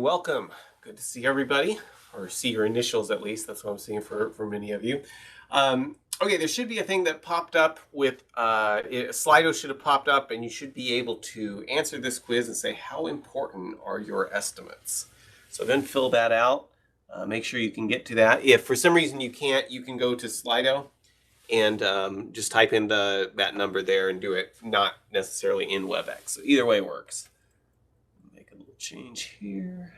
welcome. Good to see everybody, or see your initials at least. That's what I'm seeing for many of you. Okay, there should be a thing that popped up with, Slido should have popped up, and you should be able to answer this quiz and say, how important are your estimates? So then fill that out. Make sure you can get to that. If for some reason you can't, you can go to Slido and just type in that number there and do it, not necessarily in WebEx. So either way works. Make a little change here.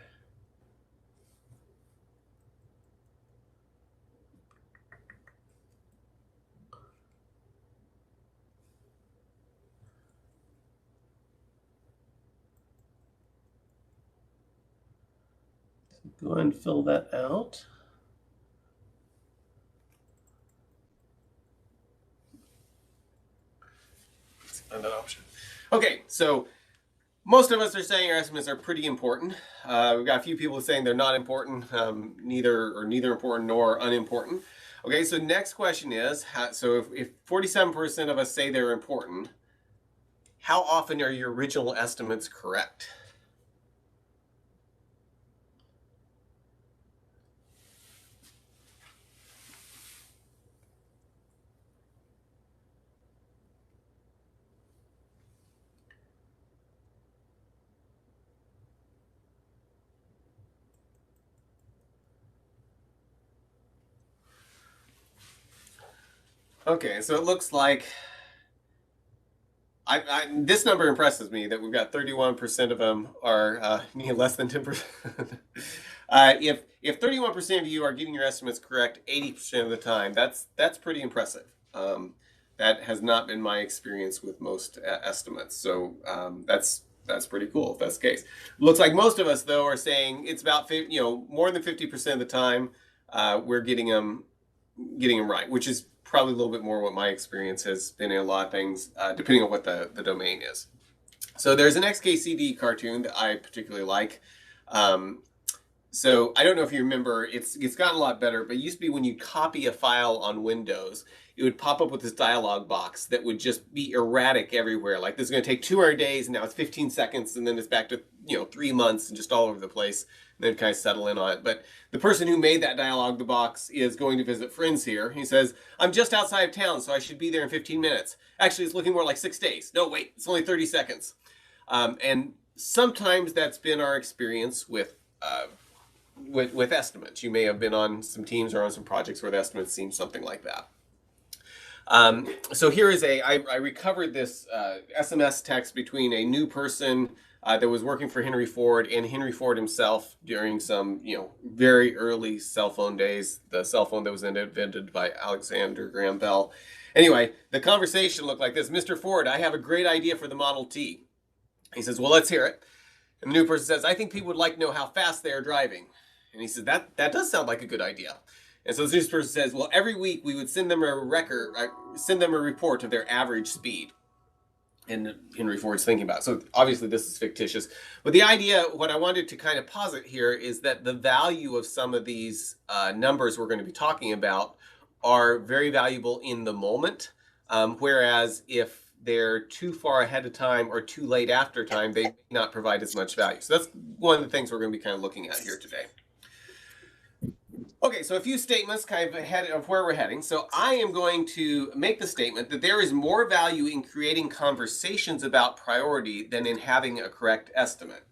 Go ahead and fill that out. Let's find that option. Okay, so most of us are saying our estimates are pretty important. We've got a few people saying they're not important, neither important nor unimportant. Okay, so next question is, so if 47% of us say they're important, how often are your original estimates correct? Okay, so it looks like this number impresses me that we've got 31% of them are less than 10%. If 31% of you are getting your estimates correct 80% of the time, that's pretty impressive. That has not been my experience with most estimates, so that's pretty cool if that's the case. Looks like most of us though are saying it's about more than 50% of the time we're getting them right, which is probably a little bit more what my experience has been in a lot of things, depending on what the domain is. So there's an XKCD cartoon that I particularly like. So I don't know if you remember, it's gotten a lot better, but it used to be when you copy a file on Windows, it would pop up with this dialog box that would just be erratic everywhere. Like this is going to take 200 days, and now it's 15 seconds, and then it's back to 3 months and just all over the place. And then kind of settle in on it. But the person who made that dialog box is going to visit friends here. He says, I'm just outside of town, so I should be there in 15 minutes. Actually, it's looking more like 6 days. No, wait, it's only 30 seconds. And sometimes that's been our experience with estimates. You may have been on some teams or on some projects where the estimates seem something like that. So here is I recovered this SMS text between a new person that was working for Henry Ford and Henry Ford himself during some, very early cell phone days, the cell phone that was invented by Alexander Graham Bell. Anyway, the conversation looked like this. Mr. Ford, I have a great idea for the Model T. He says, well, let's hear it. And the new person says, I think people would like to know how fast they are driving. And he says, that does sound like a good idea. And so this person says, well, every week we would send them a report of their average speed. And Henry Ford's thinking about it. So obviously this is fictitious. But the idea, what I wanted to kind of posit here is that the value of some of these numbers we're going to be talking about are very valuable in the moment. Whereas if they're too far ahead of time or too late after time, they may not provide as much value. So that's one of the things we're going to be kind of looking at here today. Okay, so a few statements kind of ahead of where we're heading. So I am going to make the statement that there is more value in creating conversations about priority than in having a correct estimate.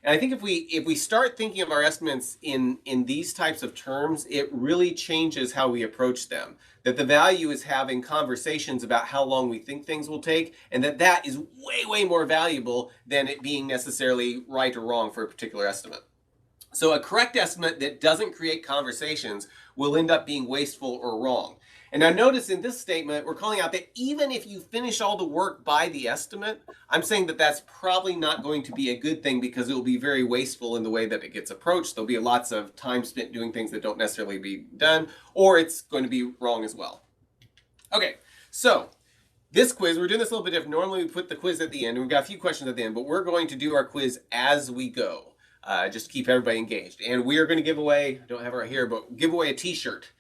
And I think if we start thinking of our estimates in these types of terms, it really changes how we approach them. That the value is having conversations about how long we think things will take, and that is way, way more valuable than it being necessarily right or wrong for a particular estimate. So a correct estimate that doesn't create conversations will end up being wasteful or wrong. And now notice in this statement, we're calling out that even if you finish all the work by the estimate, I'm saying that that's probably not going to be a good thing because it will be very wasteful in the way that it gets approached. There'll be lots of time spent doing things that don't necessarily be done, or it's going to be wrong as well. Okay, so this quiz, we're doing this a little bit different. Normally we put the quiz at the end, and we've got a few questions at the end, but we're going to do our quiz as we go. Just to keep everybody engaged. And we are going to give away, I don't have it right here, but give away a t-shirt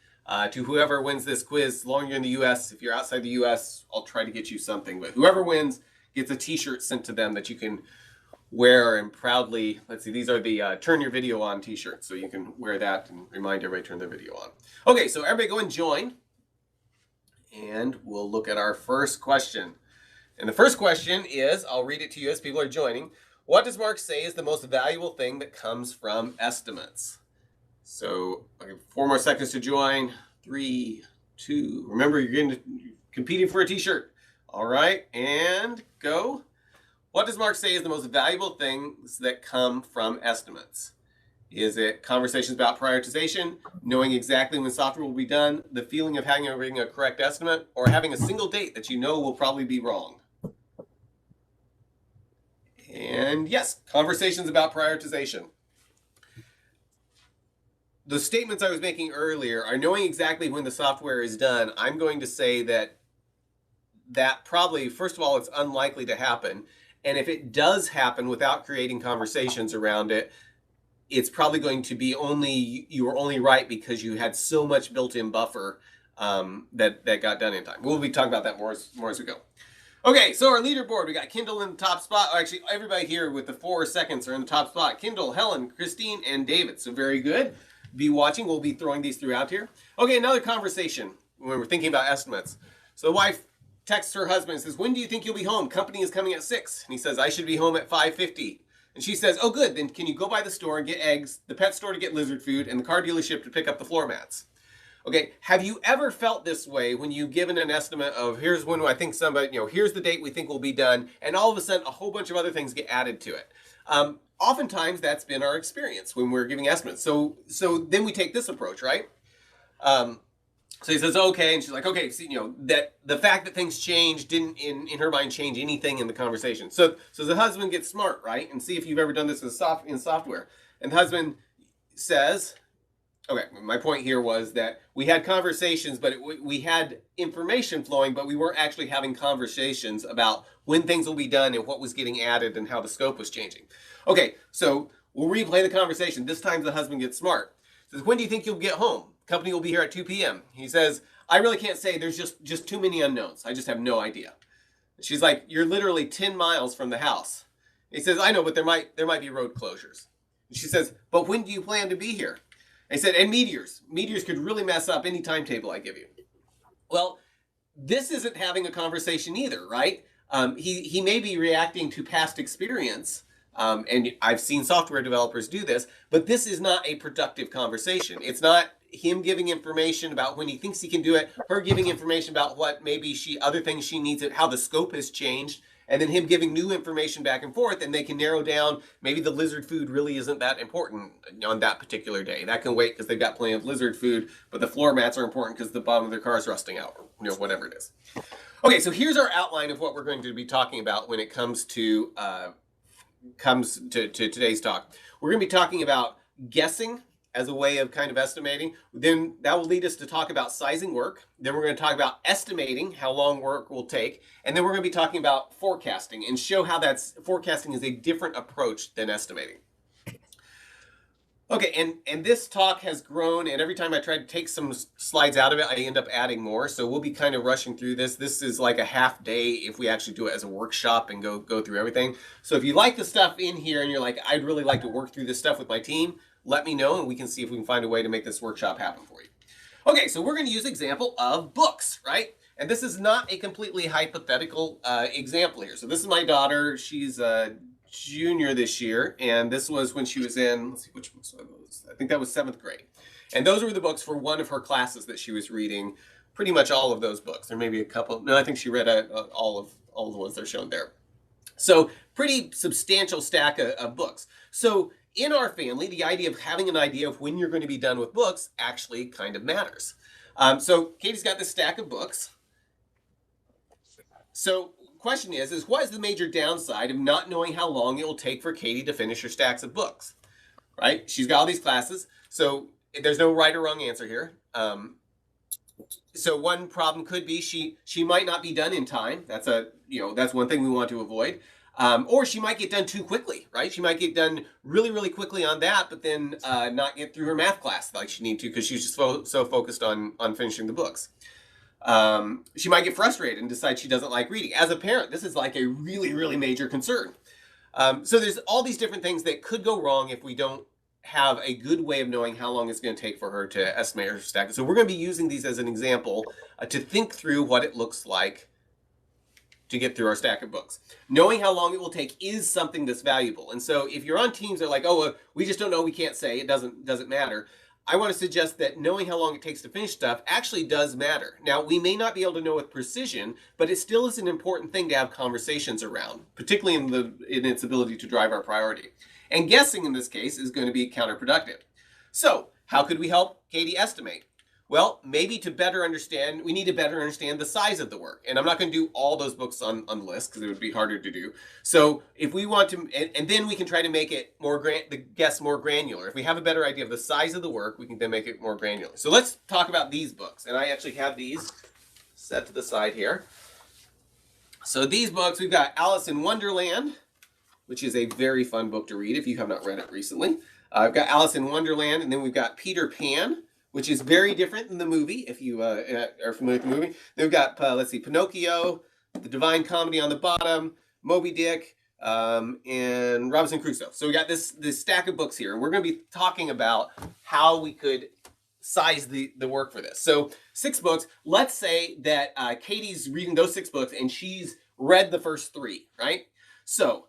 to whoever wins this quiz. As long as you're in the U.S., if you're outside the U.S., I'll try to get you something. But whoever wins gets a t-shirt sent to them that you can wear and proudly, let's see, these are the turn your video on t-shirts. So you can wear that and remind everybody to turn their video on. Okay, so everybody go and join. And we'll look at our first question. And the first question is, I'll read it to you as people are joining. What does Mark say is the most valuable thing that comes from estimates? So, okay, 4 more seconds to join. 3, 2, remember you're competing for a t-shirt. All right, and go. What does Mark say is the most valuable things that come from estimates? Is it conversations about prioritization, knowing exactly when software will be done, the feeling of having a correct estimate, or having a single date that you know will probably be wrong? And yes, conversations about prioritization. The statements I was making earlier are knowing exactly when the software is done. I'm going to say that probably, first of all, it's unlikely to happen. And if it does happen without creating conversations around it, it's probably going to be you were only right because you had so much built-in buffer that got done in time. We'll be talking about that more as we go. Okay, so our leaderboard, we got Kindle in the top spot. Actually, everybody here with the 4 seconds are in the top spot. Kindle, Helen, Christine, and David. So very good. Be watching. We'll be throwing these throughout here. Okay, another conversation when we're thinking about estimates. So the wife texts her husband and says, when do you think you'll be home? Company is coming at 6. And he says, I should be home at 5:50. And she says, oh, good. Then can you go by the store and get eggs, the pet store to get lizard food, and the car dealership to pick up the floor mats? Okay, have you ever felt this way when you've given an estimate of here's when I think somebody, here's the date we think will be done, and all of a sudden a whole bunch of other things get added to it? Oftentimes that's been our experience when we're giving estimates. So then we take this approach, right? So he says, okay, and she's like, okay, so, that the fact that things change didn't in her mind change anything in the conversation. So the husband gets smart, right? And see if you've ever done this in software. And the husband says, okay, my point here was that we had conversations, but we had information flowing, but we weren't actually having conversations about when things will be done and what was getting added and how the scope was changing. Okay, so we'll replay the conversation. This time the husband gets smart. Says, when do you think you'll get home? Company will be here at 2 p.m. He says, I really can't say. There's just too many unknowns. I just have no idea. She's like, you're literally 10 miles from the house. He says, I know, but there might be road closures. She says, but when do you plan to be here? He said, and meteors. Meteors could really mess up any timetable I give you. Well, this isn't having a conversation either, right? He may be reacting to past experience, and I've seen software developers do this, but this is not a productive conversation. It's not him giving information about when he thinks he can do it, her giving information about what maybe other things she needs, how the scope has changed, and then him giving new information back and forth, and they can narrow down, maybe the lizard food really isn't that important on that particular day. That can wait because they've got plenty of lizard food, but the floor mats are important because the bottom of their car is rusting out, or whatever it is. Okay, so here's our outline of what we're going to be talking about when it comes to today's talk. We're going to be talking about guessing as a way of kind of estimating. Then that will lead us to talk about sizing work. Then we're going to talk about estimating how long work will take. And then we're going to be talking about forecasting and show how forecasting is a different approach than estimating. Okay, and this talk has grown, and every time I try to take some slides out of it, I end up adding more. So we'll be kind of rushing through this. This is like a half day if we actually do it as a workshop and go through everything. So if you like the stuff in here and you're like, I'd really like to work through this stuff with my team, let me know and we can see if we can find a way to make this workshop happen for you. Okay, so we're going to use example of books, right? And this is not a completely hypothetical example here. So this is my daughter. She's a junior this year, and this was when she was in, let's see, which books were those? I think that was 7th grade. And those were the books for one of her classes that she was reading, pretty much all of those books. There may be a couple. No, I think she read all of the ones that are shown there. So pretty substantial stack of books. So in our family, the idea of having an idea of when you're going to be done with books actually kind of matters. So Katie's got this stack of books. So question is what is the major downside of not knowing how long it will take for Katie to finish her stacks of books, right? She's got all these classes, so there's no right or wrong answer here. So one problem could be she might not be done in time. That's one thing we want to avoid. Or she might get done too quickly, right? She might get done really, really quickly on that, but then not get through her math class like she needs to because she's just so focused on finishing the books. She might get frustrated and decide she doesn't like reading. As a parent, this is like a really, really major concern. So there's all these different things that could go wrong if we don't have a good way of knowing how long it's going to take for her to estimate her stack. So we're going to be using these as an example to think through what it looks like to get through our stack of books. Knowing how long it will take is something that's valuable. And so if you're on teams that are like, oh, we just don't know, we can't say, it doesn't matter. I want to suggest that knowing how long it takes to finish stuff actually does matter. Now, we may not be able to know with precision, but it still is an important thing to have conversations around, particularly in its ability to drive our priority. And guessing in this case is going to be counterproductive. So, how could we help Katie estimate? Well, maybe to better understand, we need to better understand the size of the work. And I'm not going to do all those books on the list because it would be harder to do. So if we want to, and then we can try to make it the guess more granular. If we have a better idea of the size of the work, we can then make it more granular. So let's talk about these books. And I actually have these set to the side here. So these books, we've got Alice in Wonderland, which is a very fun book to read if you have not read it recently. I've got Alice in Wonderland, and then we've got Peter Pan, which is very different than the movie, if you are familiar with the movie. Then we've got, let's see, Pinocchio, The Divine Comedy on the bottom, Moby Dick, and Robinson Crusoe. So we got this stack of books here, and we're going to be talking about how we could size the work for this. So 6 books. Let's say that Katie's reading those 6 books, and she's read the first 3, right? So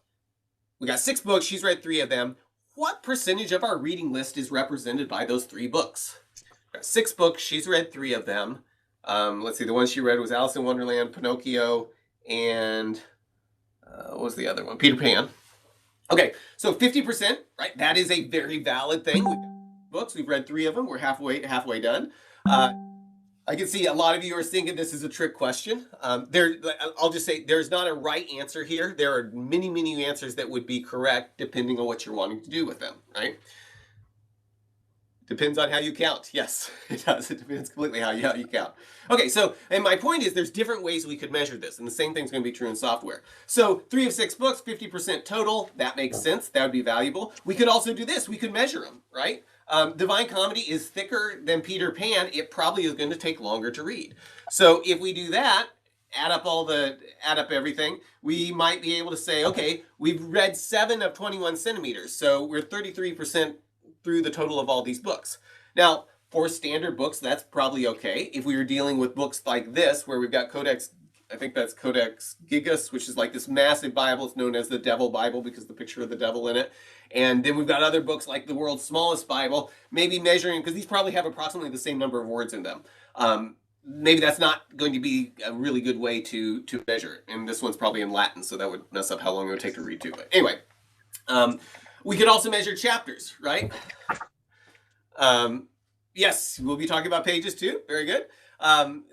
we got 6 books. She's read 3 of them. What percentage of our reading list is represented by those 3 books? 6 books, she's read 3 of them. Let's see, the one she read was Alice in Wonderland, Pinocchio, and what was the other one? Peter Pan. Okay, so 50%, right? That is a very valid thing. Books, we've read 3 of them. We're halfway done. I can see a lot of you are thinking this is a trick question. I'll just say there's not a right answer here. There are many, many answers that would be correct depending on what you're wanting to do with them, right? Depends on how you count. Yes, it does. It depends completely how you count. Okay, so, and my point is there's different ways we could measure this, and the same thing's going to be true in software. So 3 of 6 books, 50% total. That makes sense. That would be valuable. We could also do this. We could measure them, right? Divine Comedy is thicker than Peter Pan. It probably is going to take longer to read. So if we do that, add up everything, we might be able to say, okay, we've read 7 of 21 centimeters. So we're 33% through the total of all these books. Now, for standard books, that's probably okay. If we were dealing with books like this, where we've got Codex, I think that's Codex Gigas, which is like this massive Bible. It's known as the Devil Bible because of the picture of the devil in it. And then we've got other books like the world's smallest Bible, maybe measuring, because these probably have approximately the same number of words in them. Maybe that's not going to be a really good way to measure it. And this one's probably in Latin, so that would mess up how long it would take to read too. But anyway, we could also measure chapters, right? Yes, we'll be talking about pages too. Very good.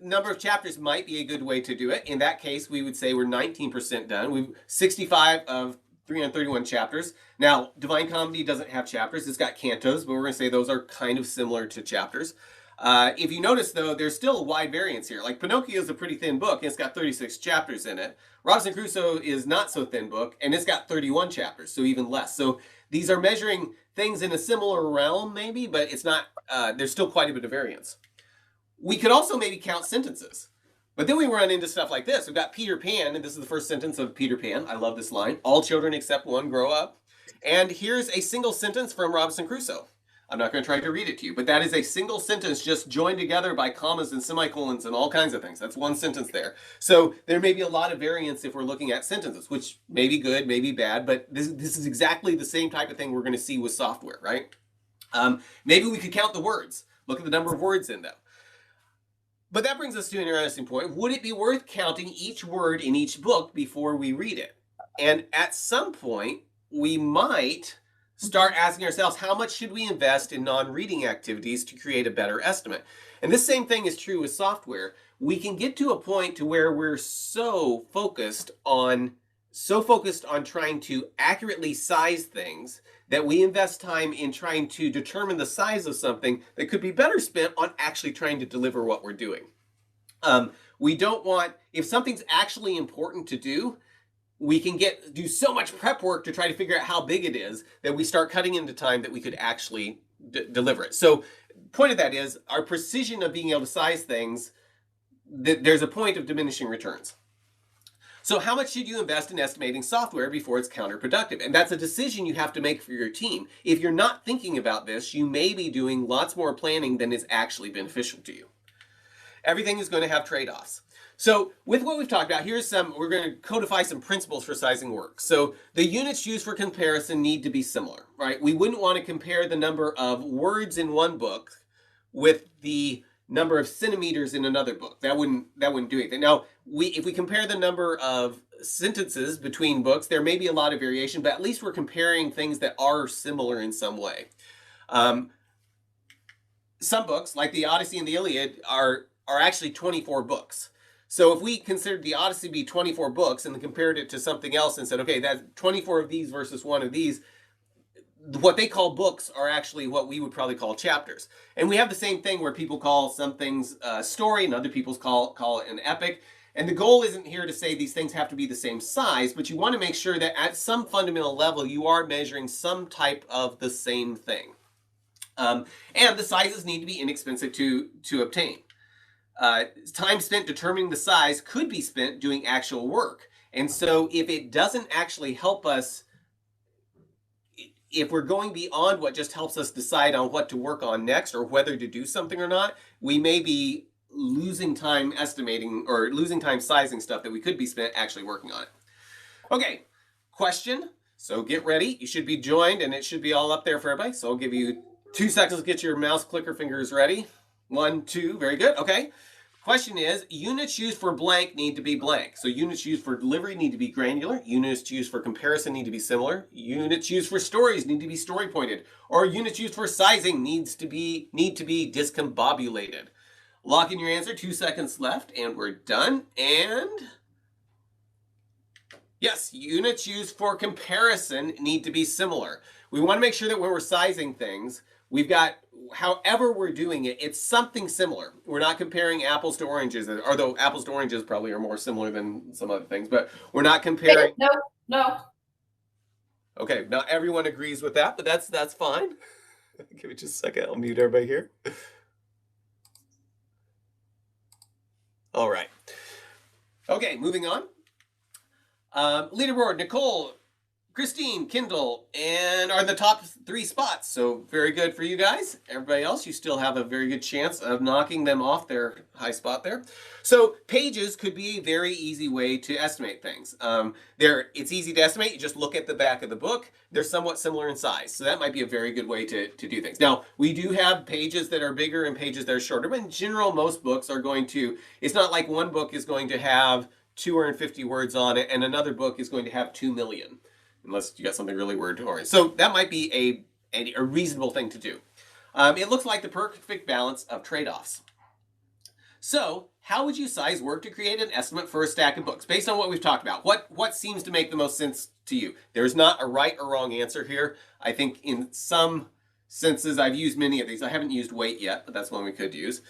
Number of chapters might be a good way to do it. In that case, we would say we're 19% done. We've 65 of 331 chapters. Now, Divine Comedy doesn't have chapters. It's got cantos, but we're going to say those are kind of similar to chapters. If you notice, though, there's still a wide variance here. Like Pinocchio is a pretty thin book, and it's got 36 chapters in it. Robinson Crusoe is not so thin book, and it's got 31 chapters, so even less. So these are measuring things in a similar realm, maybe, but it's not. There's still quite a bit of variance. We could also maybe count sentences. But then we run into stuff like this. We've got Peter Pan, and this is the first sentence of Peter Pan. I love this line. All children except one grow up. And here's a single sentence from Robinson Crusoe. I'm not going to try to read it to you, but that is a single sentence just joined together by commas and semicolons and all kinds of things. That's one sentence there. So there may be a lot of variance if we're looking at sentences, which may be good, may be bad, but this is exactly the same type of thing we're going to see with software, right? Maybe we could count the words. Look at the number of words in them. But that brings us to an interesting point. Would it be worth counting each word in each book before we read it? And at some point, we might start asking ourselves, how much should we invest in non-reading activities to create a better estimate? And this same thing is true with software. We can get to a point to where we're so focused on trying to accurately size things that we invest time in trying to determine the size of something that could be better spent on actually trying to deliver what we're doing. We don't want, if something's actually important to do, we can do so much prep work to try to figure out how big it is that we start cutting into time that we could actually deliver it. So point of that is our precision of being able to size things, there's a point of diminishing returns. So how much should you invest in estimating software before it's counterproductive? And that's a decision you have to make for your team. If you're not thinking about this, you may be doing lots more planning than is actually beneficial to you. Everything is going to have trade-offs. So with what we've talked about, we're going to codify some principles for sizing work. So the units used for comparison need to be similar, right? We wouldn't want to compare the number of words in one book with the number of centimeters in another book. That wouldn't do anything. Now, if we compare the number of sentences between books, there may be a lot of variation, but at least we're comparing things that are similar in some way. Some books, like the Odyssey and the Iliad, are actually 24 books. So if we considered the Odyssey to be 24 books and then compared it to something else and said, okay, that's 24 of these versus one of these, what they call books are actually what we would probably call chapters. And we have the same thing where people call some things a story and other people call it an epic. And the goal isn't here to say these things have to be the same size, but you want to make sure that at some fundamental level, you are measuring some type of the same thing. And the sizes need to be inexpensive to obtain. Time spent determining the size could be spent doing actual work. And so if it doesn't actually help us, if we're going beyond what just helps us decide on what to work on next or whether to do something or not, we may be losing time estimating or losing time sizing stuff that we could be spent actually working on it. Okay, question. So get ready. You should be joined and it should be all up there for everybody. So I'll give you 2 seconds to get your mouse clicker fingers ready. 1, 2, very good. Okay. Question is, units used for blank need to be blank. So units used for delivery need to be granular. Units used for comparison need to be similar. Units used for stories need to be story pointed. Or units used for sizing need to be discombobulated. Lock in your answer. 2 seconds left and we're done. And yes, units used for comparison need to be similar. We want to make sure that when we're sizing things, we've got, however we're doing it, it's something similar. We're not comparing apples to oranges, although apples to oranges probably are more similar than some other things, but we're not comparing. No. Okay, not everyone agrees with that, but that's fine. Give me just a second. I'll mute everybody here. All right. Okay, moving on. Leaderboard, Nicole, Christine, Kendall, and are the top 3 spots. So very good for you guys. Everybody else, you still have a very good chance of knocking them off their high spot there. So pages could be a very easy way to estimate things. It's easy to estimate. You just look at the back of the book. They're somewhat similar in size. So that might be a very good way to do things. Now, we do have pages that are bigger and pages that are shorter. But in general, most books are going to, it's not like one book is going to have 250 words on it and another book is going to have 2 million. Unless you got something really word oriented. So that might be a reasonable thing to do. It looks like the perfect balance of trade-offs. So how would you size work to create an estimate for a stack of books? Based on what we've talked about, what seems to make the most sense to you? There's not a right or wrong answer here. I think in some senses, I've used many of these. I haven't used weight yet, but that's one we could use.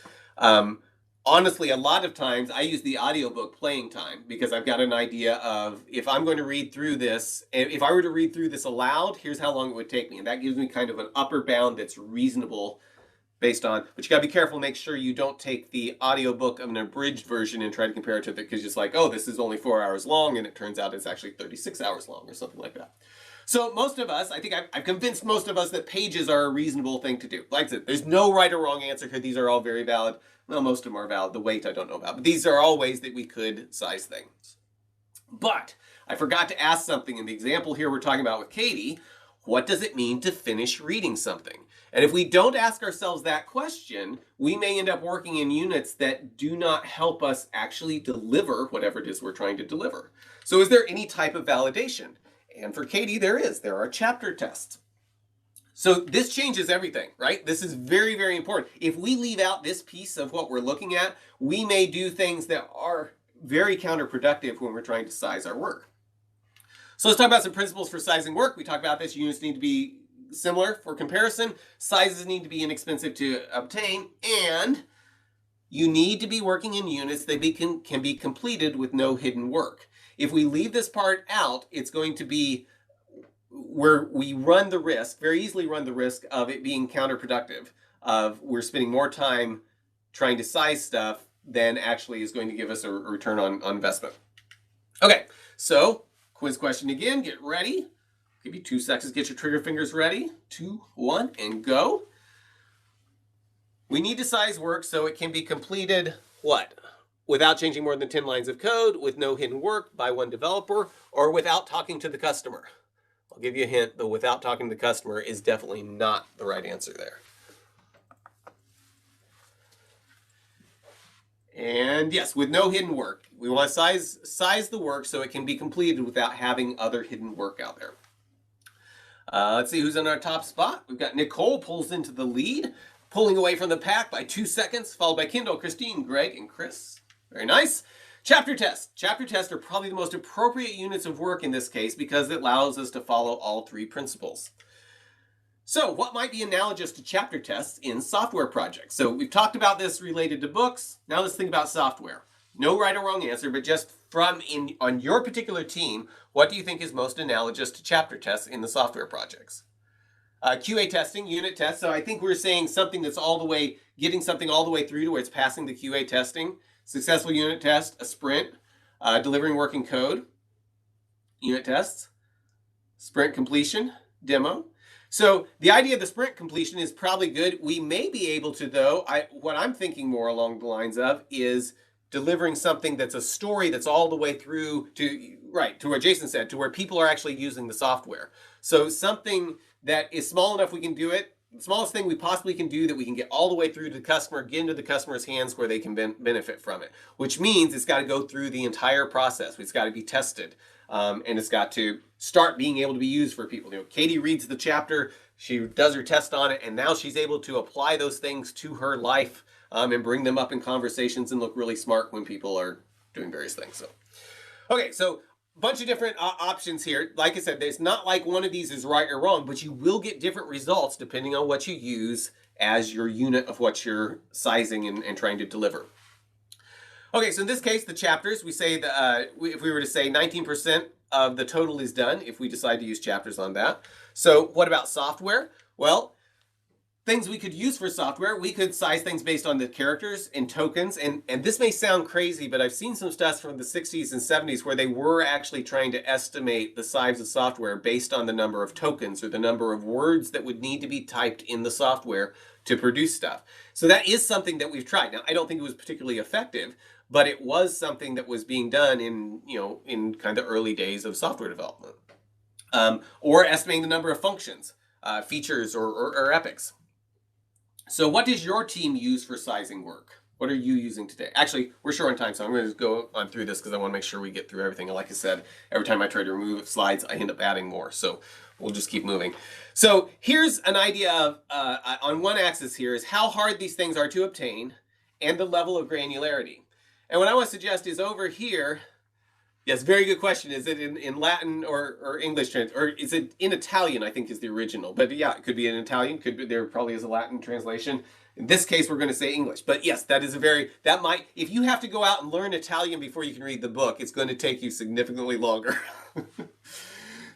Honestly, a lot of times I use the audiobook playing time because I've got an idea of if I'm going to read through this, if I were to read through this aloud, here's how long it would take me. And that gives me kind of an upper bound that's reasonable based on, but you gotta be careful, make sure you don't take the audiobook of an abridged version and try to compare it to it because it's like, oh, this is only 4 hours long and it turns out it's actually 36 hours long or something like that. So most of us, I think I've convinced most of us that pages are a reasonable thing to do. Like I said, there's no right or wrong answer here. These are all very valid. Well, most of them are valid. The weight I don't know about. But these are all ways that we could size things. But I forgot to ask something in the example here we're talking about with Katie. What does it mean to finish reading something? And if we don't ask ourselves that question, we may end up working in units that do not help us actually deliver whatever it is we're trying to deliver. So is there any type of validation? And for Katie, there is. There are chapter tests. So this changes everything, right? This is very, very important. If we leave out this piece of what we're looking at, we may do things that are very counterproductive when we're trying to size our work. So let's talk about some principles for sizing work. We talked about this. Units need to be similar for comparison. Sizes need to be inexpensive to obtain. And you need to be working in units that can be completed with no hidden work. If we leave this part out, it's going to be where we run the risk, very easily run the risk of it being counterproductive, of we're spending more time trying to size stuff than actually is going to give us a return on investment. Okay, so quiz question again. Get ready. Give you 2 seconds. Get your trigger fingers ready. 2, 1, and go. We need to size work so it can be completed, what? Without changing more than 10 lines of code, with no hidden work by one developer, or without talking to the customer. I'll give you a hint, the without talking to the customer is definitely not the right answer there. And yes, with no hidden work. We want to size the work so it can be completed without having other hidden work out there. Let's see who's in our top spot. We've got Nicole pulls into the lead, pulling away from the pack by 2 seconds, followed by Kendall, Christine, Greg, and Chris. Very nice. Chapter tests. Chapter tests are probably the most appropriate units of work in this case because it allows us to follow all 3 principles. So what might be analogous to chapter tests in software projects? So we've talked about this related to books. Now let's think about software. No right or wrong answer, but just on your particular team, what do you think is most analogous to chapter tests in the software projects? QA testing, unit tests. So I think we're saying something that's getting something all the way through to where it's passing the QA testing. Successful unit test, a sprint, delivering working code, unit tests, sprint completion, demo. So the idea of the sprint completion is probably good. We may be able to, though, what I'm thinking more along the lines of is delivering something that's a story that's all the way through to what Jason said, to where people are actually using the software. So something that is small enough we can do it, the smallest thing we possibly can do that we can get all the way through to the customer, get into the customer's hands where they can benefit from it, which means it's got to go through the entire process. It's got to be tested. And it's got to start being able to be used for people. Katie reads the chapter, she does her test on it, and now she's able to apply those things to her life and bring them up in conversations and look really smart when people are doing various things. Okay, so a bunch of different options here. Like I said, there's not like one of these is right or wrong, but you will get different results depending on what you use as your unit of what you're sizing and trying to deliver. Okay, so in this case, the chapters, we say that if we were to say 19% of the total is done, if we decide to use chapters on that. So what about software? Well, things we could use for software, we could size things based on the characters and tokens. And this may sound crazy, but I've seen some stuff from the 60s and 70s where they were actually trying to estimate the size of software based on the number of tokens or the number of words that would need to be typed in the software to produce stuff. So that is something that we've tried. Now, I don't think it was particularly effective, but it was something that was being done in kind of the early days of software development. Or estimating the number of functions, features, or epics. So what does your team use for sizing work? What are you using today? Actually, we're short on time, so I'm going to go on through this because I want to make sure we get through everything. And like I said, every time I try to remove slides, I end up adding more. So we'll just keep moving. So here's an idea of, on one axis here is how hard these things are to obtain and the level of granularity. And what I want to suggest is over here, yes, very good question. Is it in Latin or English, or is it in Italian, I think is the original. But yeah, it could be in Italian, there probably is a Latin translation. In this case, we're going to say English. But yes, if you have to go out and learn Italian before you can read the book, it's going to take you significantly longer.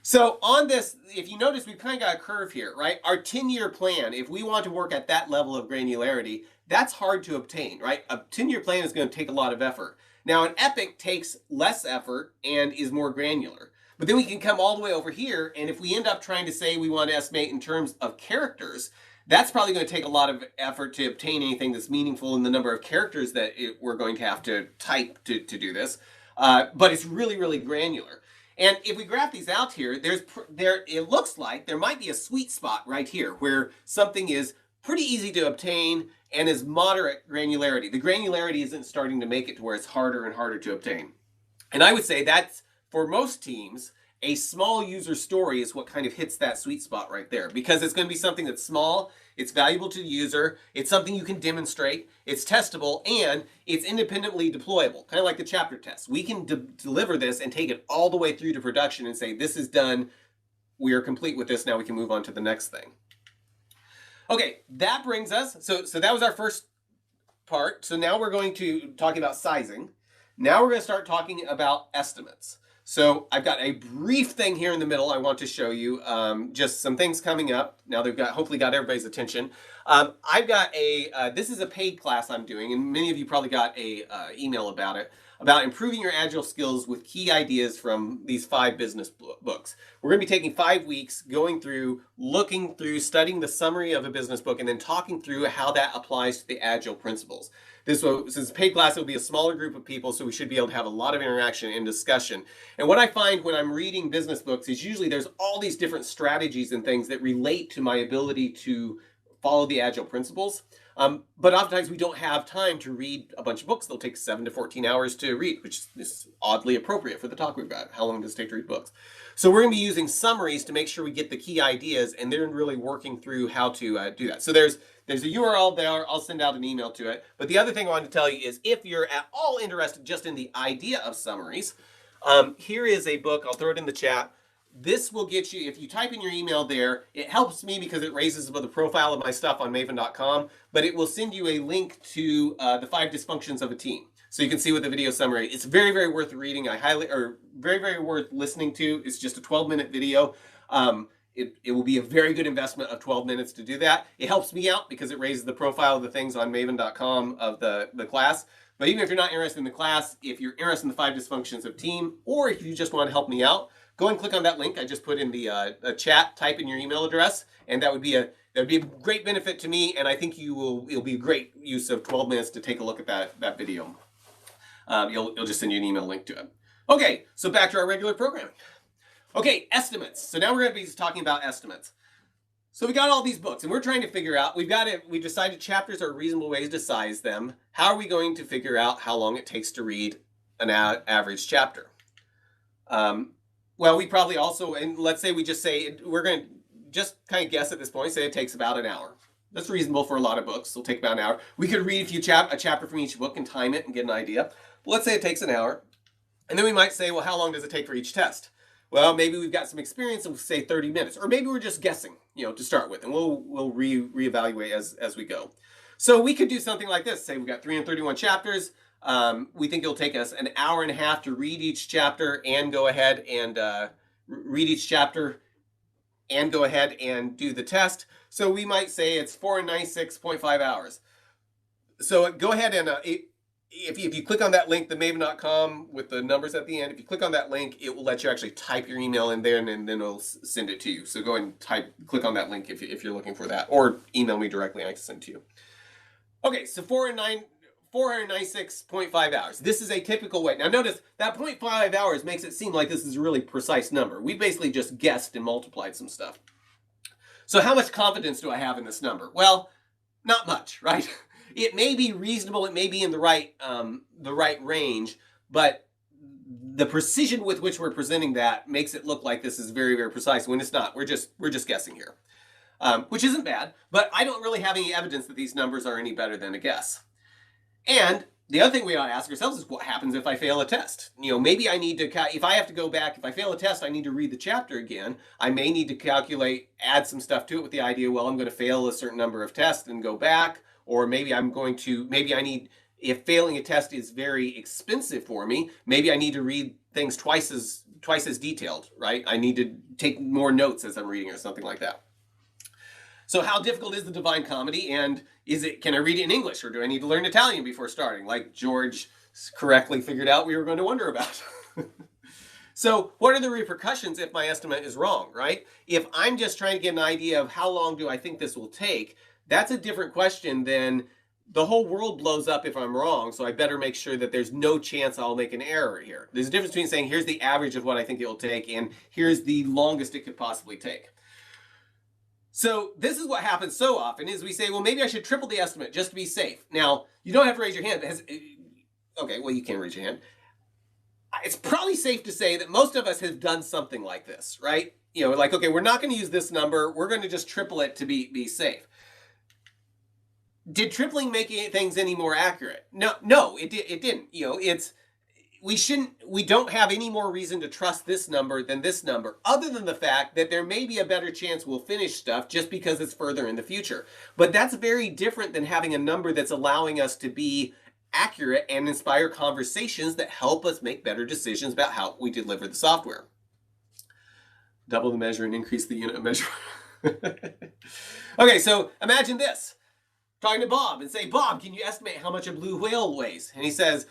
So on this, if you notice, we've kind of got a curve here, right? Our 10-year plan, if we want to work at that level of granularity, that's hard to obtain, right? A 10-year plan is going to take a lot of effort. Now, an epic takes less effort and is more granular. But then we can come all the way over here, and if we end up trying to say we want to estimate in terms of characters, that's probably going to take a lot of effort to obtain anything that's meaningful in the number of characters that we're going to have to type to do this. But it's really, really granular. And if we graph these out here, it looks like there might be a sweet spot right here where something is pretty easy to obtain and is moderate granularity. The granularity isn't starting to make it to where it's harder and harder to obtain. And I would say that's, for most teams, a small user story is what kind of hits that sweet spot right there, because it's going to be something that's small, it's valuable to the user, it's something you can demonstrate, it's testable, and it's independently deployable, kind of like the chapter test. We can deliver this and take it all the way through to production and say, this is done, we are complete with this, now we can move on to the next thing. Okay, that brings us, so that was our first part. So now we're going to talk about sizing. Now we're going to start talking about estimates. So I've got a brief thing here in the middle I want to show you, just some things coming up. Now they've hopefully got everybody's attention. I've got this is a paid class I'm doing, and many of you probably got a email about it, about improving your Agile skills with key ideas from these 5 business books. We're going to be taking 5 weeks, going through, looking through, studying the summary of a business book, and then talking through how that applies to the Agile principles. Since it's a paid class, it'll be a smaller group of people, so we should be able to have a lot of interaction and discussion. And what I find when I'm reading business books is usually there's all these different strategies and things that relate to my ability to follow the Agile principles. But oftentimes we don't have time to read a bunch of books. They'll take 7 to 14 hours to read, which is oddly appropriate for the talk we've got. How long does it take to read books? So we're going to be using summaries to make sure we get the key ideas, and then really working through how to do that. So there's a URL there. I'll send out an email to it. But the other thing I wanted to tell you is if you're at all interested just in the idea of summaries, here is a book. I'll throw it in the chat. This will get you, if you type in your email there, it helps me because it raises the profile of my stuff on maven.com, but it will send you a link to the 5 dysfunctions of a team. So you can see with the video summary. It's very, very worth reading. Very, very worth listening to. It's just a 12-minute video. It will be a very good investment of 12 minutes to do that. It helps me out because it raises the profile of the things on maven.com of the class. But even if you're not interested in the class, if you're interested in the 5 dysfunctions of team, or if you just want to help me out, go and click on that link I just put in the chat. Type in your email address, and that would be a great benefit to me. And I think it'll be a great use of 12 minutes to take a look at that video. You'll just send you an email link to it. Okay, so back to our regular programming. Okay, estimates. So now we're going to be talking about estimates. So we got all these books, and we're trying to figure out, we decided chapters are reasonable ways to size them. How are we going to figure out how long it takes to read an average chapter? Well, we probably also, and let's say we just say, we're going to just kind of guess at this point, say it takes about an hour. That's reasonable for a lot of books. It'll take about an hour. We could read a chapter from each book and time it and get an idea. But let's say it takes an hour. And then we might say, well, how long does it take for each test? Well, maybe we've got some experience and we'll say 30 minutes. Or maybe we're just guessing, to start with. And we'll reevaluate as we go. So we could do something like this. Say we've got 331 chapters. We think it'll take us an hour and a half to read each chapter and go ahead and do the test. So we might say it's 496.5 hours. So go ahead and if you click on that link, the maven.com with the numbers at the end, if you click on that link, it will let you actually type your email in there, and then it'll send it to you. So go ahead and click on that link if you're looking for that, or email me directly and I can send it to you. Okay, so 496.5 hours. This is a typical way. Now notice that 0.5 hours makes it seem like this is a really precise number. We basically just guessed and multiplied some stuff. So how much confidence do I have in this number? Well, not much, right? It may be reasonable, it may be in the right range, but the precision with which we're presenting that makes it look like this is very, very precise when it's not. We're just guessing here, which isn't bad, but I don't really have any evidence that these numbers are any better than a guess. And the other thing we ought to ask ourselves is what happens if I fail a test? Maybe I need to, if I have to go back, if I fail a test, I need to read the chapter again. I may need to add some stuff to it with the idea, well, I'm going to fail a certain number of tests and go back. Or maybe if failing a test is very expensive for me, maybe I need to read things twice as detailed, right? I need to take more notes as I'm reading or something like that. So how difficult is the Divine Comedy, and can I read it in English, or do I need to learn Italian before starting, like George correctly figured out we were going to wonder about? So what are the repercussions if my estimate is wrong, right? If I'm just trying to get an idea of how long do I think this will take, that's a different question than the whole world blows up if I'm wrong, so I better make sure that there's no chance I'll make an error here. There's a difference between saying here's the average of what I think it will take and here's the longest it could possibly take. So this is what happens so often is we say, well, maybe I should triple the estimate just to be safe. Now, you don't have to raise your hand. Okay, well, you can raise your hand. It's probably safe to say that most of us have done something like this, right? Like, okay, we're not going to use this number. We're going to just triple it to be safe. Did tripling make things any more accurate? No, it didn't. We don't have any more reason to trust this number than this number, other than the fact that there may be a better chance we'll finish stuff just because it's further in the future. But that's very different than having a number that's allowing us to be accurate and inspire conversations that help us make better decisions about how we deliver the software. Double the measure and increase the unit of measure. Okay, so imagine this. Talking to Bob and say, Bob, can you estimate how much a blue whale weighs? And he says,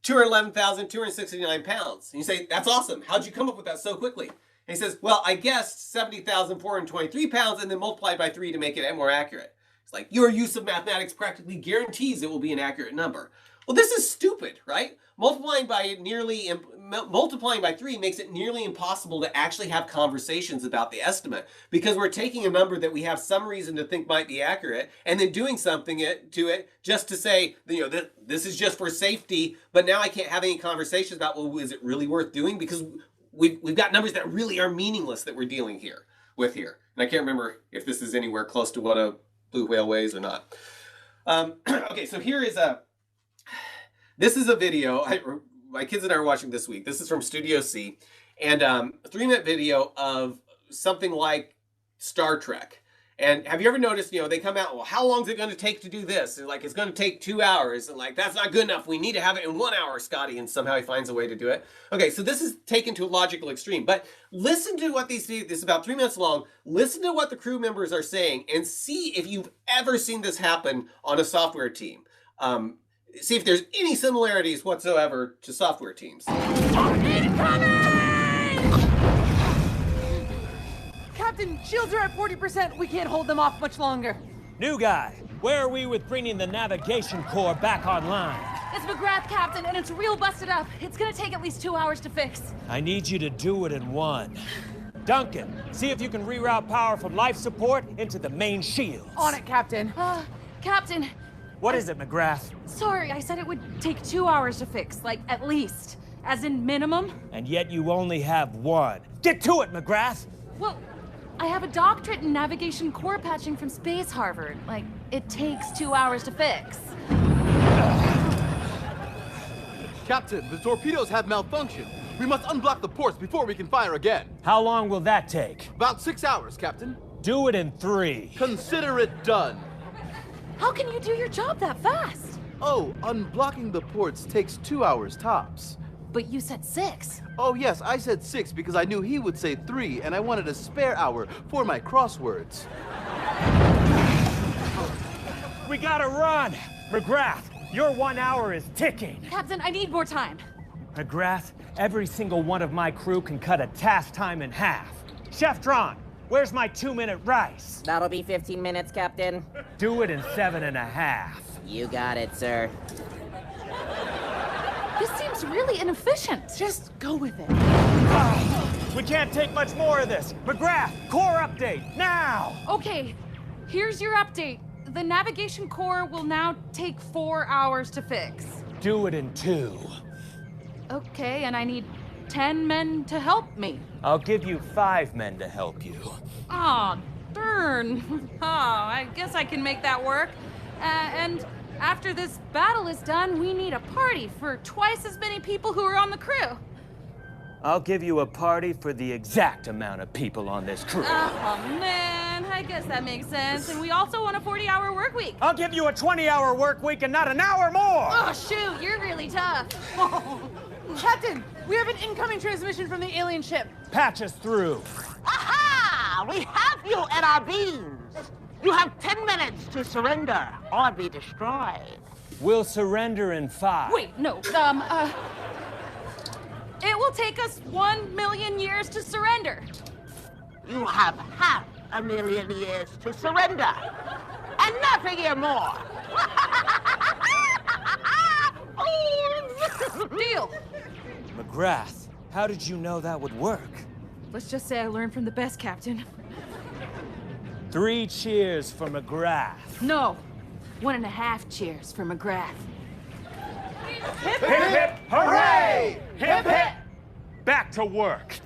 211,269 pounds. And you say, that's awesome. How'd you come up with that so quickly? And he says, well, I guessed 70,423 pounds and then multiplied by 3 to make it more accurate. It's like, your use of mathematics practically guarantees it will be an accurate number. Well, this is stupid, right? Multiplying by 3 makes it nearly impossible to actually have conversations about the estimate, because we're taking a number that we have some reason to think might be accurate and then doing something to it just to say, this is just for safety, but now I can't have any conversations about, well, is it really worth doing? Because we've got numbers that really are meaningless that we're dealing with here. And I can't remember if this is anywhere close to what a blue whale weighs or not. Okay, so this is a video my kids and I are watching this week. This is from Studio C, and a 3-minute video of something like Star Trek. And have you ever noticed, they come out, well, how long is it going to take to do this? And it's going to take 2 hours. And that's not good enough. We need to have it in 1 hour, Scotty. And somehow he finds a way to do it. Okay, so this is taken to a logical extreme. But listen to what this is about 3 minutes long. Listen to what the crew members are saying and see if you've ever seen this happen on a software team. See if there's any similarities whatsoever to software teams. Captain, shields are at 40%. We can't hold them off much longer. New guy, where are we with bringing the navigation core back online? It's McGrath, Captain, and it's real busted up. It's gonna take at least 2 hours to fix. I need you to do it in 1. Duncan, see if you can reroute power from life support into the main shields. On it, Captain. Captain. What is it, McGrath? Sorry, I said it would take 2 hours to fix, at least. As in minimum. And yet you only have 1. Get to it, McGrath! Well, I have a doctorate in navigation core patching from Space Harvard. It takes 2 hours to fix. Captain, the torpedoes have malfunctioned. We must unblock the ports before we can fire again. How long will that take? About 6 hours, Captain. Do it in 3. Consider it done. How can you do your job that fast? Oh, unblocking the ports takes 2 hours tops. But you said 6. Oh yes, I said 6 because I knew he would say 3 and I wanted a spare hour for my crosswords. We gotta run! McGrath, your 1 hour is ticking. Captain, I need more time. McGrath, every single one of my crew can cut a task time in half. Chef Tron, where's my 2-minute rice? That'll be 15 minutes, Captain. Do it in 7.5. You got it, sir. This seems really inefficient. Just go with it. We can't take much more of this. McGrath, core update, now! Okay, here's your update. The navigation core will now take 4 hours to fix. Do it in 2. Okay, and I need 10 men to help me. I'll give you 5 men to help you. Aw, darn. I guess I can make that work. And after this battle is done, we need a party for twice as many people who are on the crew. I'll give you a party for the exact amount of people on this crew. Oh, man, I guess that makes sense. And we also want a 40-hour work week. I'll give you a 20-hour work week and not an hour more! Oh, shoot, you're really tough. Captain, we have an incoming transmission from the alien ship. Patch us through. Aha! We have you at our beams. You have 10 minutes to surrender or be destroyed. We'll surrender in 5. Wait, no, it will take us 1 million years to surrender. You have 500,000 years to surrender. And not a year more. Deal. McGrath, how did you know that would work? Let's just say I learned from the best, Captain. 3 cheers for McGrath. No, 1.5 cheers for McGrath. Hip, hip, hooray! Hip, hip! Back to work.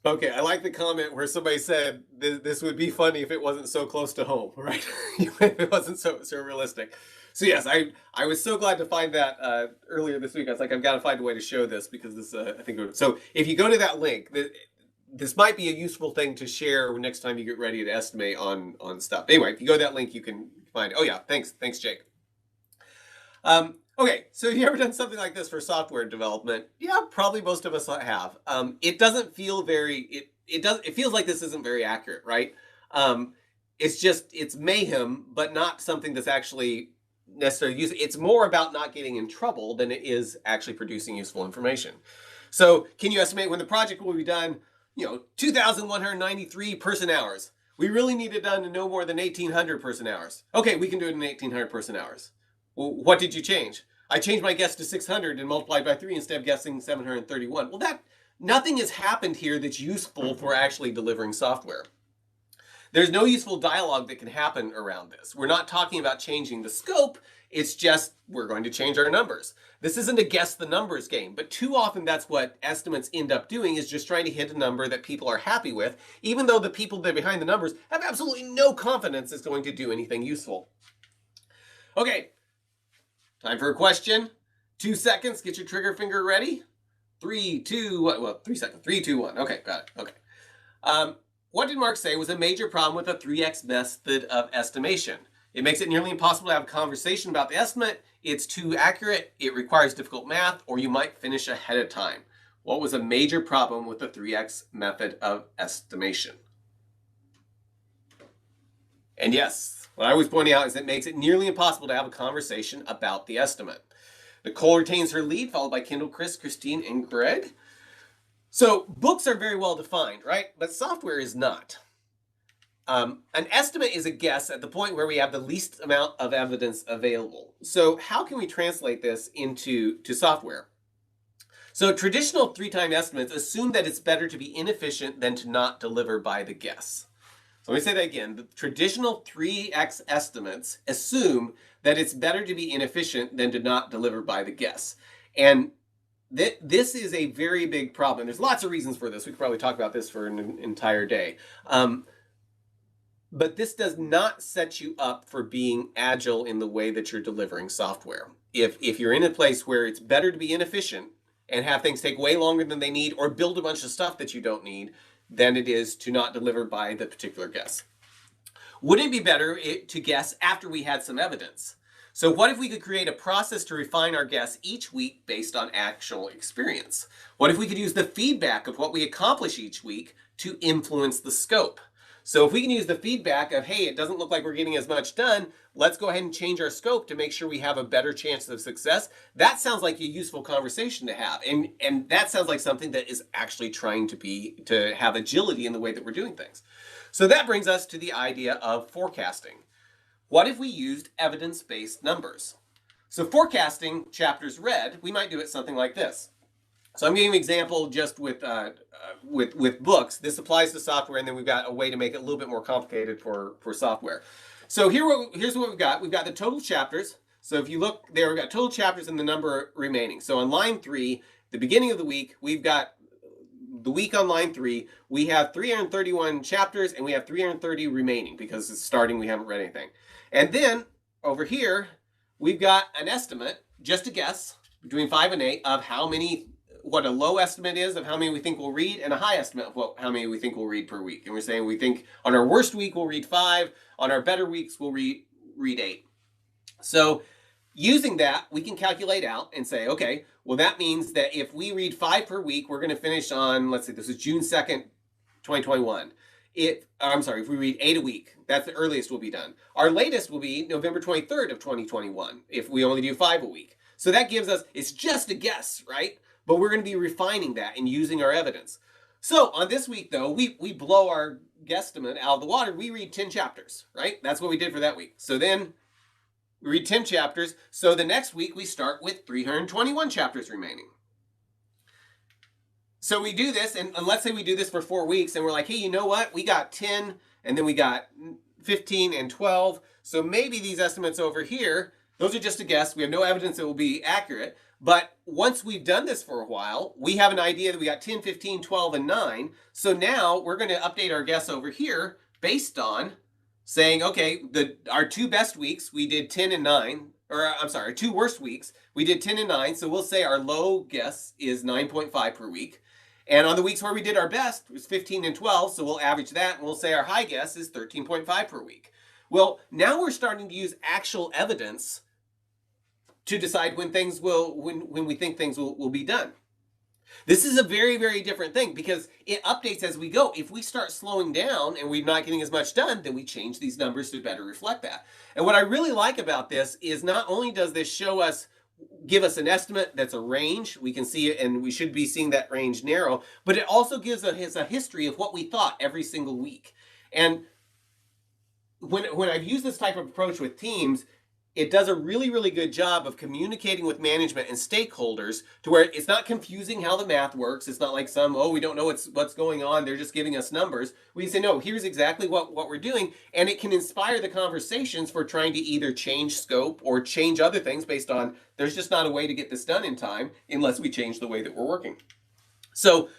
Okay, I like the comment where somebody said this would be funny if it wasn't so close to home, right? If it wasn't so realistic. So yes, I was so glad to find that earlier this week. I was like, I've got to find a way to show this because this I think so. If you go to that link, this might be a useful thing to share next time you get ready to estimate on stuff. Anyway, if you go to that link, you can find. Oh yeah, thanks, Jake. Okay, so have you ever done something like this for software development? Yeah, probably most of us have. It doesn't feel very. It feels like this isn't very accurate, right? It's mayhem, but not something that's actually necessarily useful. It's more about not getting in trouble than it is actually producing useful information. So can you estimate when the project will be done? 2,193 person hours. We really need it done in no more than 1,800 person hours. Okay, we can do it in 1,800 person hours. Well, what did you change? I changed my guess to 600 and multiplied by 3 instead of guessing 731. Well, nothing has happened here that's useful for actually delivering software. There's no useful dialogue that can happen around this. We're not talking about changing the scope. It's just we're going to change our numbers. This isn't a guess the numbers game, but too often that's what estimates end up doing, is just trying to hit a number that people are happy with, even though the people that are behind the numbers have absolutely no confidence it's going to do anything useful. Okay, time for a question. 2 seconds, get your trigger finger ready. 3, 2, 1. Well, 3 seconds. 3, 2, 1. Okay, got it. Okay. What did Mark say was a major problem with the 3x method of estimation? It makes it nearly impossible to have a conversation about the estimate. It's too accurate, it requires difficult math, or you might finish ahead of time. What was a major problem with the 3x method of estimation? And yes, what I was pointing out is it makes it nearly impossible to have a conversation about the estimate. Nicole retains her lead, followed by Kendall, Chris, Christine, and Greg. So books are very well defined, right? But software is not. An estimate is a guess at the point where we have the least amount of evidence available. So how can we translate this into software? So traditional 3-time estimates assume that it's better to be inefficient than to not deliver by the guess. So let me say that again. The traditional 3x estimates assume that it's better to be inefficient than to not deliver by the guess. And this is a very big problem. There's lots of reasons for this. We could probably talk about this for an entire day. But this does not set you up for being agile in the way that you're delivering software. If you're in a place where it's better to be inefficient and have things take way longer than they need, or build a bunch of stuff that you don't need, than it is to not deliver by the particular guess. Wouldn't it be better to guess after we had some evidence? So what if we could create a process to refine our guess each week based on actual experience? What if we could use the feedback of what we accomplish each week to influence the scope? So if we can use the feedback of, hey, it doesn't look like we're getting as much done, let's go ahead and change our scope to make sure we have a better chance of success. That sounds like a useful conversation to have. And that sounds like something that is actually trying to have agility in the way that we're doing things. So that brings us to the idea of forecasting. What if we used evidence-based numbers? So forecasting, chapters read, we might do it something like this. So I'm giving an example just with books. This applies to software, and then we've got a way to make it a little bit more complicated for software. So here's what we've got. We've got the total chapters. So if you look there, we've got total chapters and the number remaining. So on line 3, the beginning of the week, we've got the week on line 3. We have 331 chapters, and we have 330 remaining because it's starting. We haven't read anything. And then over here, we've got an estimate, just a guess, between 5 and 8 of what a low estimate is of how many we think we'll read, and a high estimate of how many we think we'll read per week. And we're saying we think on our worst week we'll read 5, on our better weeks we'll read 8. So using that, we can calculate out and say, okay, well that means that if we read 5 per week, we're going to finish on, let's see, this is June 2nd, 2021. If we read 8 a week, that's the earliest we'll be done. Our latest will be November 23rd of 2021 if we only do 5 a week. So that gives us, it's just a guess, right? But we're going to be refining that and using our evidence. So on this week, though, we blow our guesstimate out of the water. We read 10 chapters, right? That's what we did for that week. So then we read 10 chapters. So the next week, we start with 321 chapters remaining. So we do this, and let's say we do this for 4 weeks, and we're like, hey, you know what? We got 10, and then we got 15 and 12. So maybe these estimates over here, those are just a guess. We have no evidence it will be accurate. But once we've done this for a while, we have an idea that we got 10, 15, 12, and 9. So now we're going to update our guess over here based on saying, okay, our 2 best weeks, we did 10 and 9. Or I'm sorry, our 2 worst weeks, we did 10 and 9. So we'll say our low guess is 9.5 per week. And on the weeks where we did our best, it was 15 and 12, so we'll average that, and we'll say our high guess is 13.5 per week. Well, now we're starting to use actual evidence to decide when we think things will be done. This is a very, very different thing because it updates as we go. If we start slowing down and we're not getting as much done, then we change these numbers to better reflect that. And what I really like about this is not only does this give us an estimate that's a range, we can see it and we should be seeing that range narrow, but it also gives us a history of what we thought every single week. And when I've used this type of approach with teams, it does a really, really good job of communicating with management and stakeholders to where it's not confusing how the math works. It's not like we don't know what's going on. They're just giving us numbers. We can say, no, here's exactly what we're doing. And it can inspire the conversations for trying to either change scope or change other things based on there's just not a way to get this done in time unless we change the way that we're working. So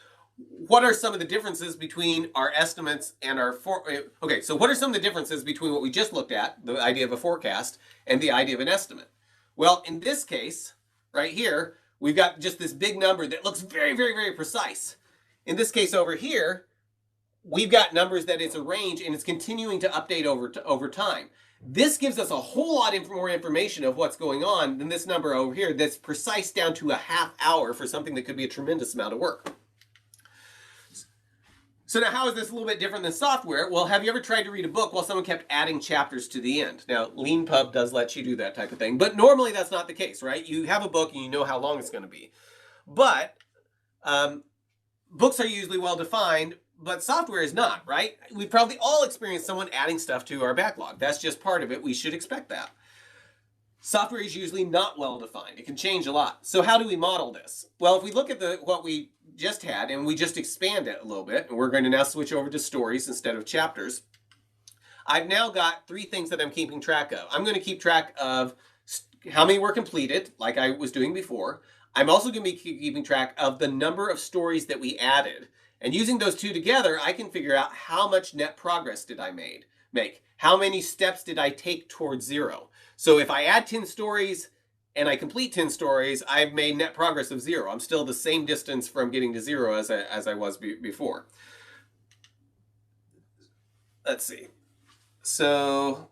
what are some of the differences between our estimates and so what are some of the differences between what we just looked at, the idea of a forecast, and the idea of an estimate? Well, in this case, right here, we've got just this big number that looks very, very, very precise. In this case over here, we've got numbers that it's a range and it's continuing to update over time. This gives us a whole lot more information of what's going on than this number over here that's precise down to a half hour for something that could be a tremendous amount of work. So now how is this a little bit different than software? Well, have you ever tried to read a book while someone kept adding chapters to the end? Now, LeanPub does let you do that type of thing, but normally that's not the case, right? You have a book and you know how long it's going to be. But books are usually well defined, but software is not, right? We've probably all experienced someone adding stuff to our backlog. That's just part of it. We should expect that. Software is usually not well defined. It can change a lot. So how do we model this? Well, if we look at what we just had and we just expand it a little bit, and we're going to now switch over to stories instead of chapters, I've now got 3 things that I'm keeping track of. I'm going to keep track of how many were completed, like I was doing before. I'm also going to be keeping track of the number of stories that we added. And using those two together, I can figure out how much net progress did I make. How many steps did I take towards 0? So if I add 10 stories and I complete 10 stories, I've made net progress of 0. I'm still the same distance from getting to 0 as I was before. Let's see. So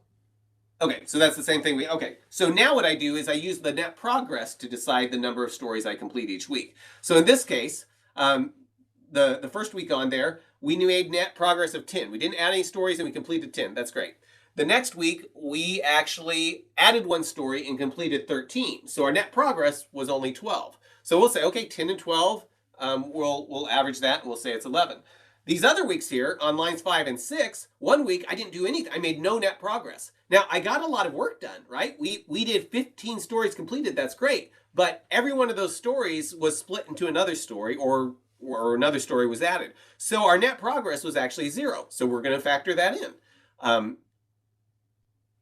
that's the same thing. So now what I do is I use the net progress to decide the number of stories I complete each week. So in this case, the first week on there, we made net progress of 10. We didn't add any stories and we completed 10. That's great. The next week, we actually added 1 story and completed 13. So our net progress was only 12. So we'll say, okay, 10 and 12, we'll average that and we'll say it's 11. These other weeks here on lines 5 and 6, 1 week I didn't do anything. I made no net progress. Now I got a lot of work done, right? We did 15 stories completed. That's great. But every one of those stories was split into another story or another story was added. So our net progress was actually 0. So we're going to factor that in.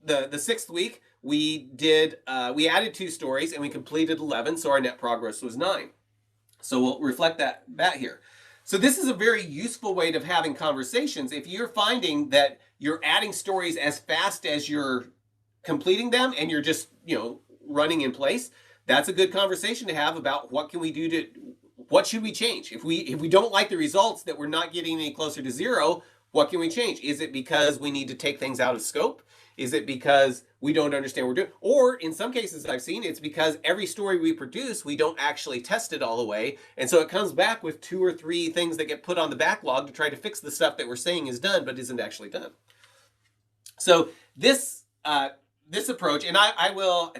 The 6th week, we added 2 stories and we completed 11, so our net progress was 9. So we'll reflect that here. So this is a very useful way of having conversations. If you're finding that you're adding stories as fast as you're completing them and you're just, running in place, that's a good conversation to have about what can we do what should we change? If we don't like the results that we're not getting any closer to 0, what can we change? Is it because we need to take things out of scope? Is it because we don't understand what we're doing? Or in some cases I've seen it's because every story we produce, we don't actually test it all the way. And so it comes back with 2 or 3 things that get put on the backlog to try to fix the stuff that we're saying is done, but isn't actually done. So this approach, and I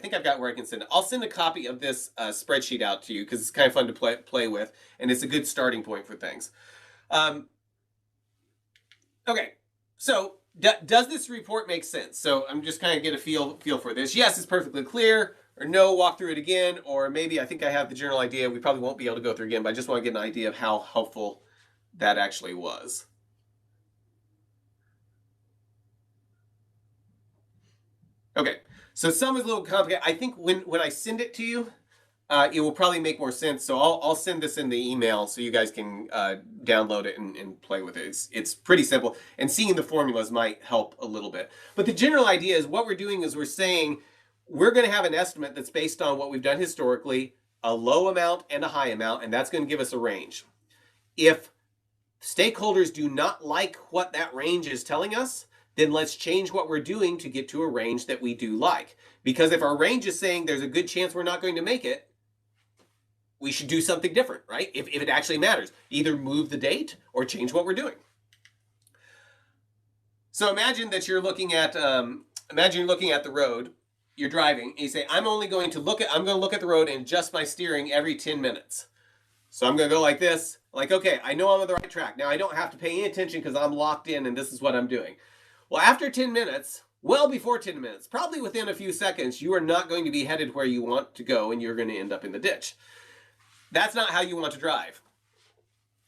think I've got where I can send it. I'll send a copy of this spreadsheet out to you because it's kind of fun to play with, and it's a good starting point for things. Okay, so does this report make sense? So I'm just kind of get a feel for this. Yes, it's perfectly clear, or no, walk through it again, or maybe I think I have the general idea. We probably won't be able to go through again, but I just want to get an idea of how helpful that actually was. Okay, so some is a little complicated. I think when I send it to you, it will probably make more sense. So I'll send this in the email so you guys can download it and play with it. It's pretty simple, and seeing the formulas might help a little bit. But the general idea is what we're doing is we're saying we're going to have an estimate that's based on what we've done historically, a low amount and a high amount, and that's going to give us a range. If stakeholders do not like what that range is telling us, then let's change what we're doing to get to a range that we do like. Because if our range is saying there's a good chance we're not going to make it, we should do something different, right? If it actually matters, either move the date or change what we're doing. So imagine that you're looking at the road, you're driving, and you say, I'm going to look at the road and adjust my steering every 10 minutes. So I'm going to go like this, like, okay, I know I'm on the right track. Now I don't have to pay any attention because I'm locked in and this is what I'm doing. Well, after 10 minutes, well before 10 minutes, probably within a few seconds, you are not going to be headed where you want to go and you're going to end up in the ditch. That's not how you want to drive.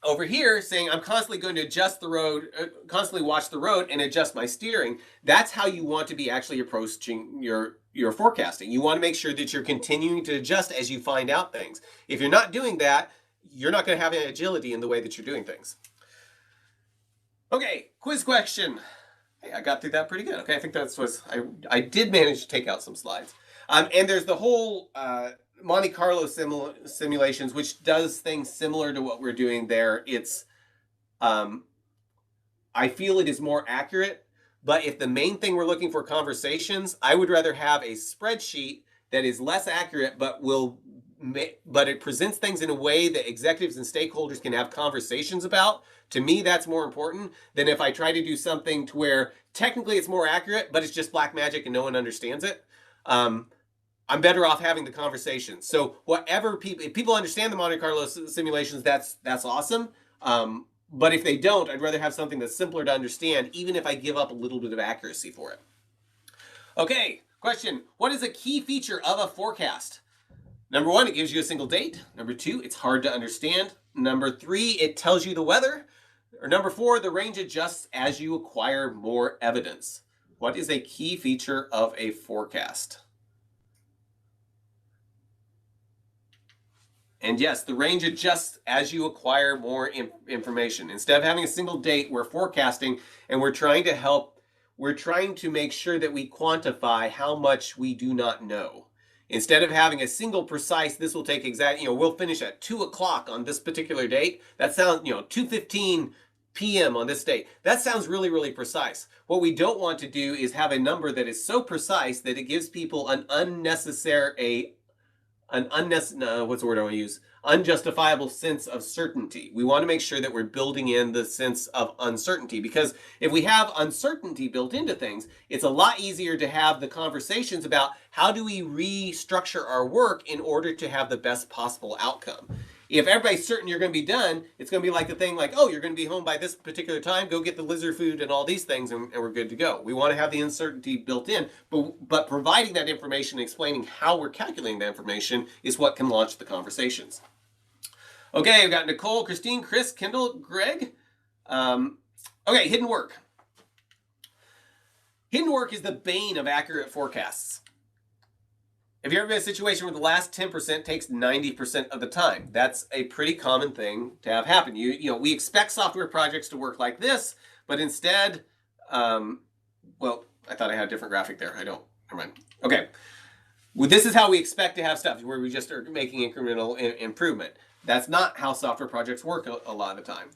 Over here, saying I'm constantly going to adjust the road, constantly watch the road and adjust my steering, that's how you want to be actually approaching your forecasting. You want to make sure that you're continuing to adjust as you find out things. If you're not doing that, you're not going to have any agility in the way that you're doing things. Okay, quiz question. Hey, I got through that pretty good. Okay, I think I did manage to take out some slides. And there's the whole Monte Carlo simulations, which does things similar to what we're doing there. It's, I feel it is more accurate, but if the main thing we're looking for conversations, I would rather have a spreadsheet that is less accurate, but it presents things in a way that executives and stakeholders can have conversations about. To me, that's more important than if I try to do something to where technically it's more accurate, but it's just black magic and no one understands it. I'm better off having the conversation. So if people understand the Monte Carlo simulations, that's awesome. But if they don't, I'd rather have something that's simpler to understand, even if I give up a little bit of accuracy for it. Okay, question. What is a key feature of a forecast? Number 1, it gives you a single date. Number 2, it's hard to understand. Number 3, it tells you the weather. Or number 4, the range adjusts as you acquire more evidence. What is a key feature of a forecast? And yes, the range adjusts as you acquire more information. Instead of having a single date, we're forecasting and we're trying to make sure that we quantify how much we do not know. Instead of having a single precise, this will take we'll finish at 2 o'clock on this particular date. That sounds, 2:15 p.m. on this date. That sounds really, really precise. What we don't want to do is have a number that is so precise that it gives people an unjustifiable sense of certainty. We want to make sure that we're building in the sense of uncertainty, because if we have uncertainty built into things, it's a lot easier to have the conversations about how do we restructure our work in order to have the best possible outcome. If everybody's certain you're going to be done, it's going to be like the thing like, oh, you're going to be home by this particular time, go get the lizard food and all these things, and we're good to go. We want to have the uncertainty built in, but providing that information and explaining how we're calculating that information is what can launch the conversations. Okay, we've got Nicole, Christine, Chris, Kendall, Greg. Okay, hidden work. Hidden work is the bane of accurate forecasts. Have you ever been in a situation where the last 10% takes 90% of the time? That's a pretty common thing to have happen. We expect software projects to work like this, but instead, well, I thought I had a different graphic there. I don't. Never mind. Okay. Well, this is how we expect to have stuff, where we just are making incremental improvement. That's not how software projects work a lot of the time.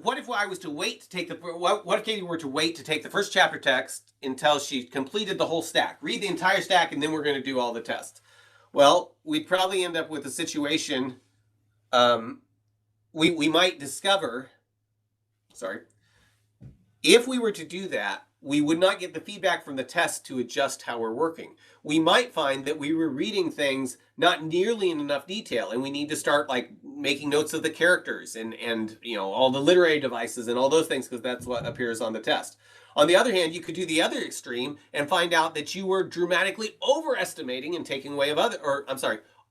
What if I was to wait to take what if Katie were to wait to take the first chapter text until she completed the whole stack, read the entire stack, and then we're going to do all the tests? Well, we'd probably end up with a situation, we might discover, if we were to do that, we would not get the feedback from the test to adjust how we're working. We might find that we were reading things not nearly in enough detail, and we need to start making notes of the characters and all the literary devices and all those things, because that's what appears on the test. On the other hand, you could do the other extreme and find out that you were dramatically overestimating and taking away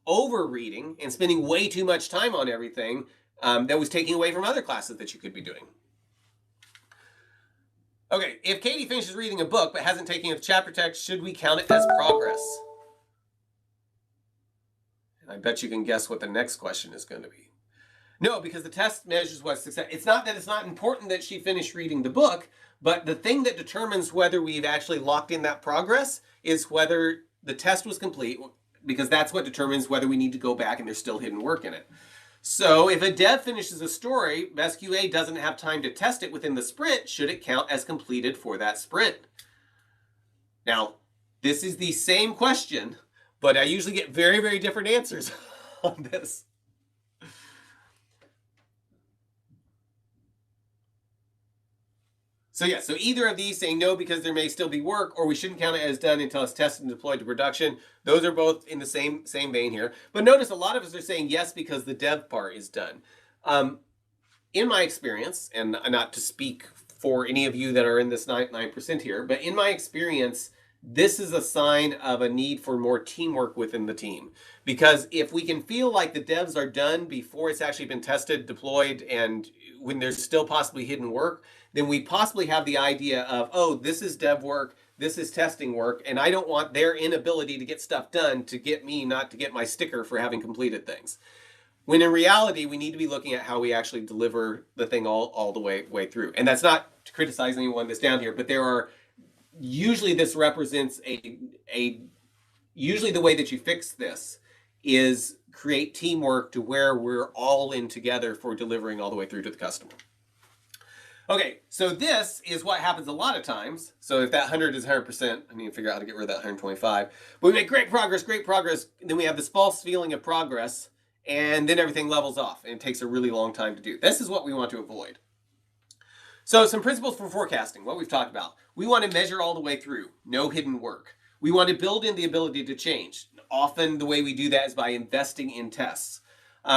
overreading and spending way too much time on everything that was taking away from other classes that you could be doing. Okay, if Katie finishes reading a book but hasn't taken a chapter text, should we count it as progress? And I bet you can guess what the next question is going to be. No, because the test measures what success. It's not that it's not important that she finished reading the book, but the thing that determines whether we've actually locked in that progress is whether the test was complete, because that's what determines whether we need to go back and there's still hidden work in it. So if a dev finishes a story, best QA doesn't have time to test it within the sprint, should it count as completed for that sprint? Now, this is the same question, but I usually get very, very different answers on this. So yeah, so either of these saying no because there may still be work, or we shouldn't count it as done until it's tested and deployed to production. Those are both in the same vein here. But notice a lot of us are saying yes because the dev part is done. In my experience, and not to speak for any of you that are in this 9% here, but in my experience, this is a sign of a need for more teamwork within the team. Because if we can feel like the devs are done before it's actually been tested, deployed, and when there's still possibly hidden work, then we possibly have the idea of, oh, this is dev work, this is testing work, and I don't want their inability to get stuff done to get me not to get my sticker for having completed things. When in reality, we need to be looking at how we actually deliver the thing all the way through. And that's not to criticize anyone that's down here, but there are, usually this represents usually the way that you fix this is create teamwork to where we're all in together for delivering all the way through to the customer. Okay, so this is what happens a lot of times. So if that 100 is 100%, I need to figure out how to get rid of that 125. But we make great progress, and then we have this false feeling of progress, and then everything levels off, and it takes a really long time to do. This is what we want to avoid. So some principles for forecasting, what we've talked about. We want to measure all the way through, no hidden work. We want to build in the ability to change. Often the way we do that is by investing in tests.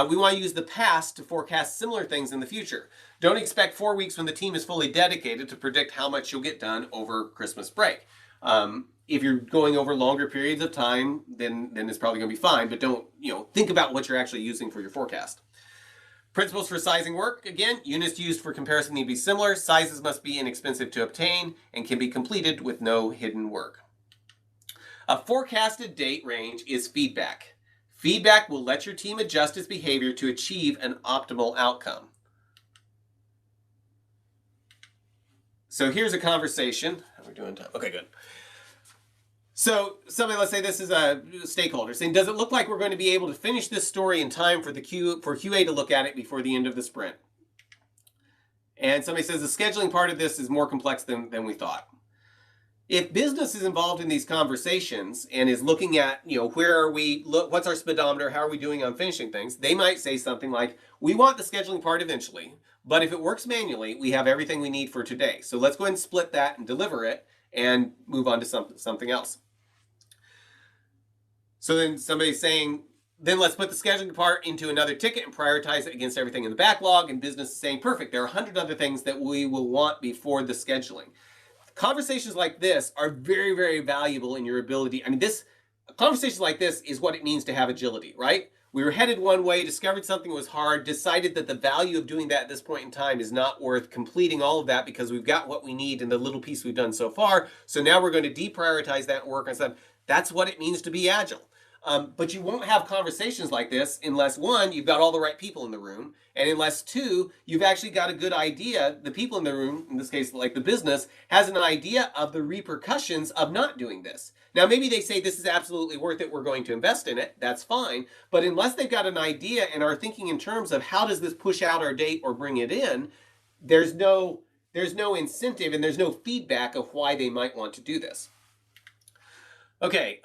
We want to use the past to forecast similar things in the future. Don't expect 4 weeks when the team is fully dedicated to predict how much you'll get done over Christmas break. If you're going over longer periods of time, then it's probably going to be fine, but don't, think about what you're actually using for your forecast. Principles for sizing work. Again, units used for comparison need to be similar. Sizes must be inexpensive to obtain and can be completed with no hidden work. A forecasted date range is feedback. Feedback will let your team adjust its behavior to achieve an optimal outcome. So here's a conversation. How are we doing time? Okay, good. So let's say this is a stakeholder saying, does it look like we're going to be able to finish this story in time for QA to look at it before the end of the sprint? And somebody says the scheduling part of this is more complex than we thought. If business is involved in these conversations and is looking at, where are we, what's our speedometer, how are we doing on finishing things, they might say something like, we want the scheduling part eventually, but if it works manually, we have everything we need for today. So let's go ahead and split that and deliver it and move on to something else. So then somebody's saying, then let's put the scheduling part into another ticket and prioritize it against everything in the backlog, and business is saying, perfect, there are 100 other things that we will want before the scheduling. Conversations like this are very, very valuable in your ability. Conversations like this is what it means to have agility, right? We were headed one way, discovered something was hard, decided that the value of doing that at this point in time is not worth completing all of that because we've got what we need in the little piece we've done so far. So now we're going to deprioritize that and work on something. That's what it means to be agile. But you won't have conversations like this unless, one, you've got all the right people in the room, and unless, two, you've actually got a good idea, the people in the room, in this case, like the business, has an idea of the repercussions of not doing this. Now, maybe they say this is absolutely worth it, we're going to invest in it, that's fine, but unless they've got an idea and are thinking in terms of how does this push out our date or bring it in, there's no incentive and there's no feedback of why they might want to do this. Okay,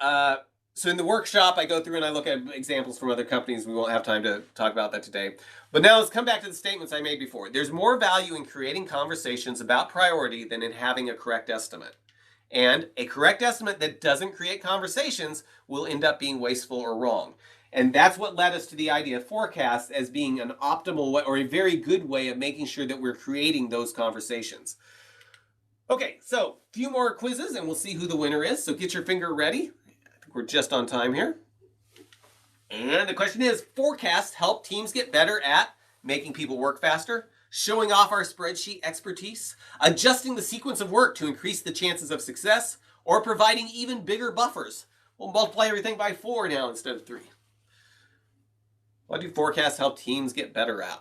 so in the workshop, I go through and I look at examples from other companies. We won't have time to talk about that today. But now let's come back to the statements I made before. There's more value in creating conversations about priority than in having a correct estimate. And a correct estimate that doesn't create conversations will end up being wasteful or wrong. And that's what led us to the idea of forecasts as being an optimal way or a very good way of making sure that we're creating those conversations. Okay, so a few more quizzes and we'll see who the winner is. So get your finger ready. We're just on time here. And the question is, forecasts help teams get better at making people work faster, showing off our spreadsheet expertise, adjusting the sequence of work to increase the chances of success, or providing even bigger buffers. We'll multiply everything by 4 now instead of 3. What do forecasts help teams get better at?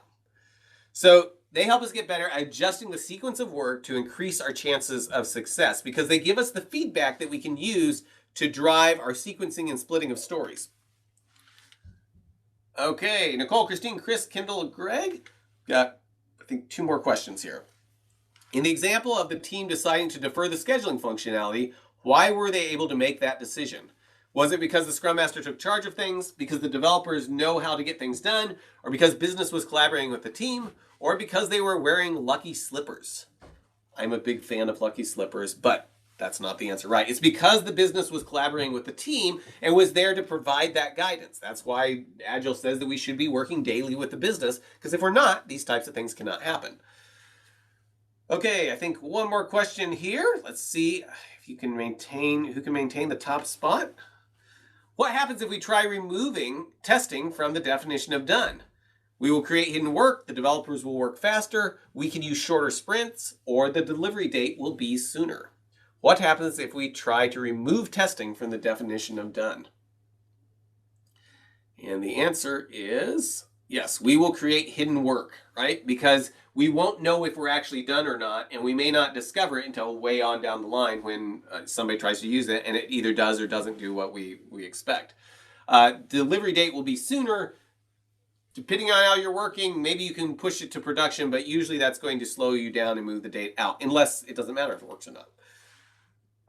So they help us get better at adjusting the sequence of work to increase our chances of success because they give us the feedback that we can use to drive our sequencing and splitting of stories. Okay, Nicole, Christine, Chris, Kendall, Greg. Got, I think, 2 more questions here. In the example of the team deciding to defer the scheduling functionality, why were they able to make that decision? Was it because the Scrum Master took charge of things, because the developers know how to get things done, or because business was collaborating with the team, or because they were wearing lucky slippers? I'm a big fan of lucky slippers, but that's not the answer, right? It's because the business was collaborating with the team and was there to provide that guidance. That's why Agile says that we should be working daily with the business, because if we're not, these types of things cannot happen. Okay, I think one more question here. Let's see if you can maintain, who can maintain the top spot. What happens if we try removing testing from the definition of done? We will create hidden work, the developers will work faster, we can use shorter sprints, or the delivery date will be sooner. What happens if we try to remove testing from the definition of done? And the answer is yes, we will create hidden work, right? Because we won't know if we're actually done or not, and we may not discover it until way on down the line when somebody tries to use it and it either does or doesn't do what we expect. Delivery date will be sooner. Depending on how you're working, maybe you can push it to production, but usually that's going to slow you down and move the date out, unless it doesn't matter if it works or not.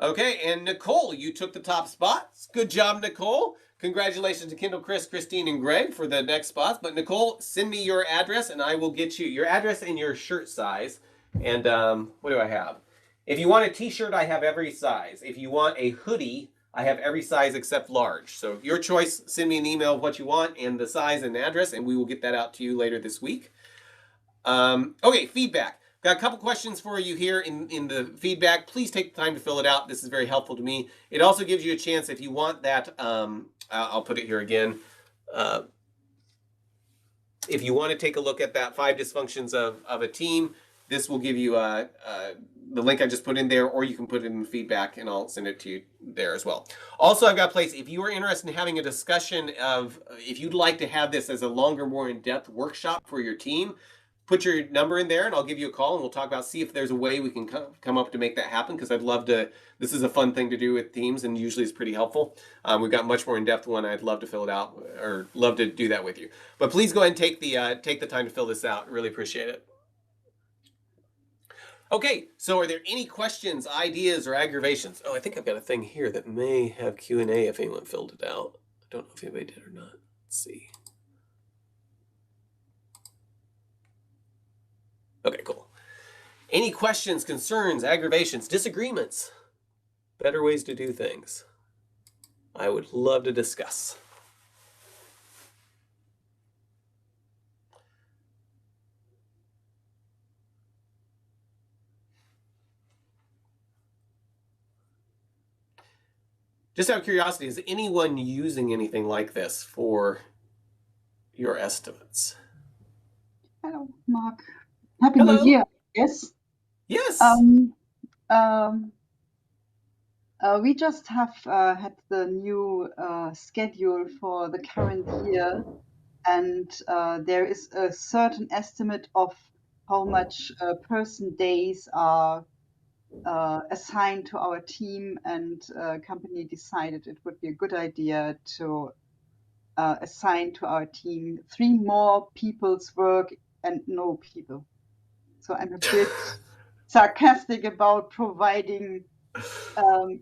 Okay, and Nicole, you took the top spots. Good job, Nicole. Congratulations to Kendall, Chris, Christine, and Greg for the next spots. But Nicole, send me your address, and I will get you your address and your shirt size. And what do I have? If you want a t-shirt, I have every size. If you want a hoodie, I have every size except large. So your choice, send me an email of what you want and the size and address, and we will get that out to you later this week. Okay, feedback. Got a couple questions for you here in the feedback. Please take the time to fill it out. This is very helpful to me. It also gives you a chance, if you want that, I'll put it here again. If you want to take a look at that 5 dysfunctions of a team, this will give you the link I just put in there, or you can put it in the feedback and I'll send it to you there as well. Also, I've got a place, if you are interested in having a discussion of, if you'd like to have this as a longer, more in-depth workshop for your team, put your number in there and I'll give you a call and we'll talk about, see if there's a way we can come up to make that happen, because I'd love to, this is a fun thing to do with teams and usually it's pretty helpful. We've got much more in-depth one. I'd love to fill it out, or love to do that with you. But please go ahead and take the time to fill this out. Really appreciate it. Okay, so are there any questions, ideas, or aggravations? Oh, I think I've got a thing here that may have Q&A if anyone filled it out. I don't know if anybody did or not. Let's see. Okay, cool. Any questions, concerns, aggravations, disagreements? Better ways to do things? I would love to discuss. Just out of curiosity, is anyone using anything like this for your estimates? Hello, Mark. Happy Hello. New Year. Yes. Yes. We just have had the new schedule for the current year, and there is a certain estimate of how much person days are assigned to our team, and company decided it would be a good idea to assign to our team 3 more people's work and no people. So I'm a bit sarcastic about providing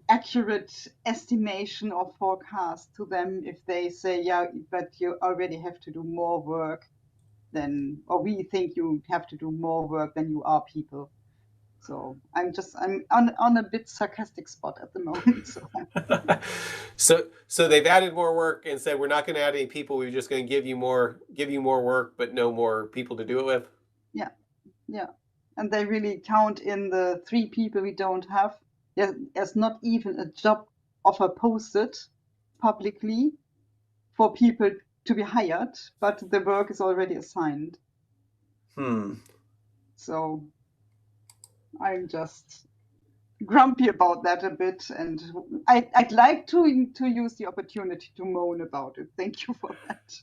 accurate estimation or forecast to them if they say, yeah, but you already have to do more work than, or we think you have to do more work than you are people. So I'm on a bit sarcastic spot at the moment. So they've added more work and said, we're not going to add any people. We're just going to give you more work, but no more people to do it with. Yeah. And they really count in the 3 people we don't have. There's not even a job offer posted publicly for people to be hired, but the work is already assigned. So I'm just grumpy about that a bit, and I'd like to use the opportunity to moan about it. Thank you for that.